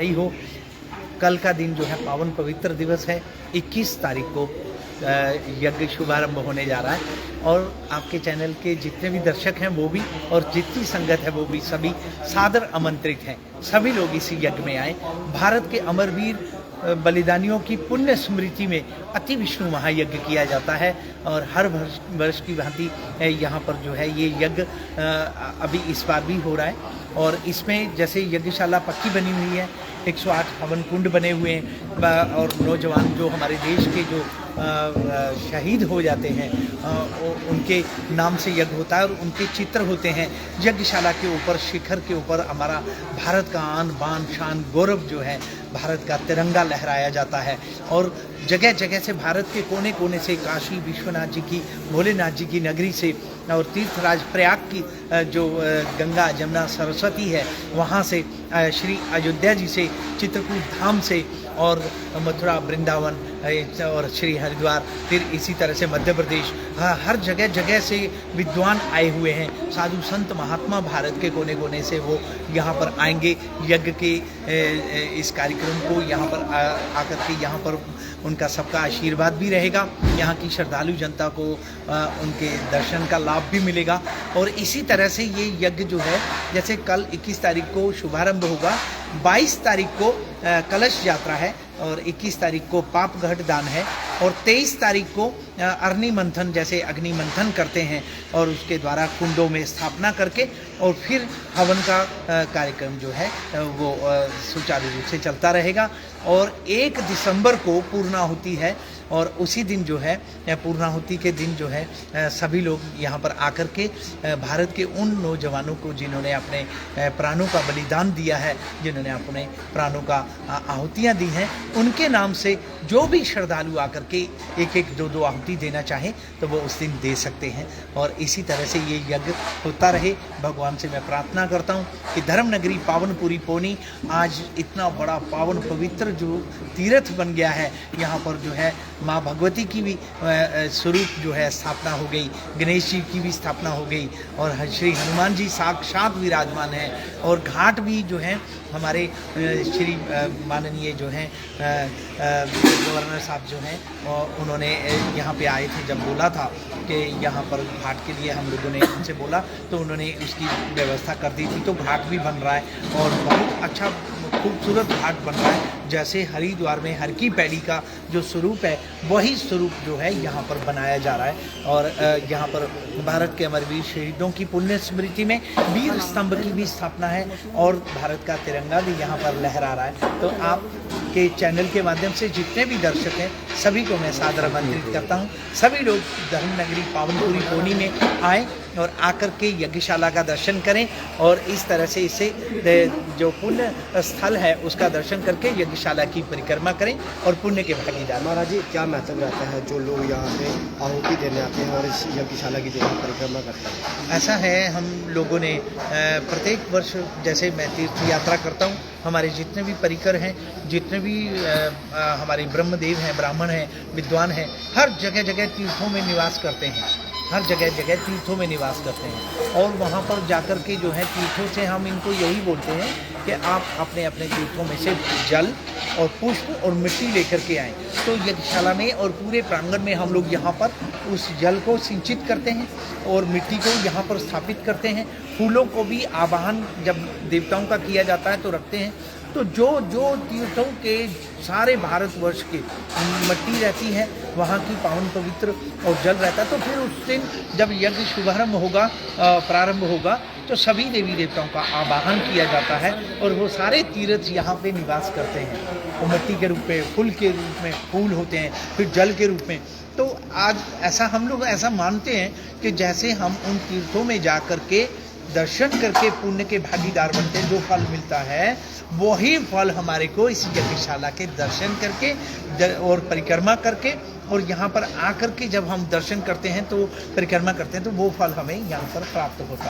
ही हो। कल का दिन जो है पावन पवित्र दिवस है। 21 तारीख को यज्ञ शुभारंभ होने जा रहा है और आपके चैनल के जितने भी दर्शक हैं वो भी और जितनी संगत है वो भी सभी सादर आमंत्रित हैं। सभी लोग इस यज्ञ में आए। भारत के अमरवीर बलिदानियों की पुण्य स्मृति में अति विष्णु महायज्ञ किया जाता है और हर वर्ष की भांति यहाँ पर जो है ये यज्ञ अभी इस बार भी हो रहा है। और इसमें जैसे यज्ञशाला पक्की बनी हुई है, 108 हवन कुंड बने हुए हैं और नौजवान जो हमारे देश के जो शहीद हो जाते हैं उनके नाम से यज्ञ होता है और उनके चित्र होते हैं। यज्ञशाला के ऊपर शिखर के ऊपर हमारा भारत का आन बान शान गौरव जो है भारत का तिरंगा लहराया जाता है और जगह जगह से भारत के कोने कोने से काशी विश्वनाथ जी की भोलेनाथ जी की नगरी से और तीर्थराज प्रयाग की जो गंगा जमुना सरस्वती है वहाँ से श्री अयोध्या जी से चित्रकूट धाम से और मथुरा वृंदावन और श्री हरिद्वार फिर इसी तरह से मध्य प्रदेश हर जगह जगह से विद्वान आए हुए हैं। साधु संत महात्मा भारत के कोने कोने से वो यहाँ पर आएंगे। यज्ञ के इस कार्यक्रम को यहाँ पर आकर के यहाँ पर उनका सबका आशीर्वाद भी रहेगा। यहाँ की श्रद्धालु जनता को उनके दर्शन का लाभ भी मिलेगा। और इसी तरह से ये यज्ञ जो है जैसे कल 21 तारीख को शुभारंभ होगा, 22 तारीख को कलश यात्रा है और 21 तारीख को पाप घट दान है और 23 तारीख को अग्नि मंथन जैसे अग्नि मंथन करते हैं और उसके द्वारा कुंडों में स्थापना करके और फिर हवन का कार्यक्रम जो है वो सुचारू रूप से चलता रहेगा। और 1 दिसंबर को पूर्णाहुति है और उसी दिन जो है पूर्णाहुति के दिन जो है सभी लोग यहाँ पर आकर के भारत के उन नौजवानों को जिन्होंने अपने प्राणों का बलिदान दिया है, जिन्होंने अपने प्राणों का आहुतियाँ दी हैं, उनके नाम से जो भी श्रद्धालु आकर के 1-1, 2-2 आहुति देना चाहें तो वो उस दिन दे सकते हैं। और इसी तरह से ये यज्ञ होता रहे। भगवान से मैं प्रार्थना करता हूँ कि धर्म नगरी पावनपुरी पौनी आज इतना बड़ा पावन पवित्र जो तीर्थ बन गया है, यहाँ पर जो है माँ भगवती की भी स्वरूप जो है स्थापना हो गई, गणेश जी की भी स्थापना हो गई और श्री हनुमान जी साक्षात विराजमान हैं और घाट भी जो है हमारे श्री माननीय जो हैं गवर्नर साहब जो हैं उन्होंने यहाँ पे आए थे जब बोला था कि यहाँ पर घाट के लिए हम लोगों ने उनसे बोला तो उन्होंने उसकी व्यवस्था कर दी थी। तो घाट भी बन रहा है और बहुत अच्छा खूबसूरत घाट बन रहा है। जैसे हरिद्वार में हर की पैड़ी का जो स्वरूप है वही स्वरूप जो है यहाँ पर बनाया जा रहा है। और यहाँ पर भारत के अमरवीर शहीदों की पुण्य स्मृति में वीर स्तंभ की भी स्थापना है और भारत का तिरंगा भी यहाँ पर लहरा रहा है। तो आपके चैनल के माध्यम से जितने भी दर्शक हैं सभी को मैं सादर आमंत्रित करता हूँ। सभी लोग धर्म नगरी पावनपुरी पौनी में आएँ और आकर के यज्ञशाला का दर्शन करें और इस तरह से इसे जो पुण्य स्थल है उसका दर्शन करके यज्ञशाला की परिक्रमा करें और पुण्य के भागीदार। महाराज जी क्या महत्व रहता है जो लोग यहाँ पे आहुति देने आते हैं और इस यज्ञशाला की जगह परिक्रमा करते हैं? ऐसा है, हम लोगों ने प्रत्येक वर्ष जैसे मैं तीर्थ यात्रा करता हूँ, हमारे जितने भी परिकर हैं, जितने भी हमारे ब्रह्मदेव हैं, ब्राह्मण हैं, विद्वान हैं, हर जगह जगह तीर्थों में निवास करते हैं, हर जगह जगह तीर्थों में निवास करते हैं और वहाँ पर जाकर के जो है तीर्थों से हम इनको यही बोलते हैं कि आप अपने अपने तीर्थों में से जल और पुष्प और मिट्टी लेकर के आएँ। तो यज्ञशाला में और पूरे प्रांगण में हम लोग यहाँ पर उस जल को सिंचित करते हैं और मिट्टी को यहाँ पर स्थापित करते हैं। फूलों को भी आवाहन जब देवताओं का किया जाता है तो रखते हैं। तो जो जो तीर्थों के सारे भारतवर्ष की मिट्टी रहती है वहाँ की पावन पवित्र और जल रहता है। तो फिर उस दिन जब यज्ञ शुभारंभ होगा प्रारंभ होगा तो सभी देवी देवताओं का आवाहन किया जाता है और वो सारे तीर्थ यहाँ पे निवास करते हैं। वो मिट्टी के रूप में, फूल के रूप में फूल होते हैं, फिर जल के रूप में। तो आज ऐसा हम लोग ऐसा मानते हैं कि जैसे हम उन तीर्थों में जा कर के दर्शन करके पुण्य के भागीदार बनते हैं, जो फल मिलता है वही फल हमारे को इस यज्ञशाला के दर्शन करके और परिक्रमा करके और यहाँ पर आकर के जब हम दर्शन करते हैं तो परिक्रमा करते हैं तो वो फल हमें यहाँ पर प्राप्त होता है।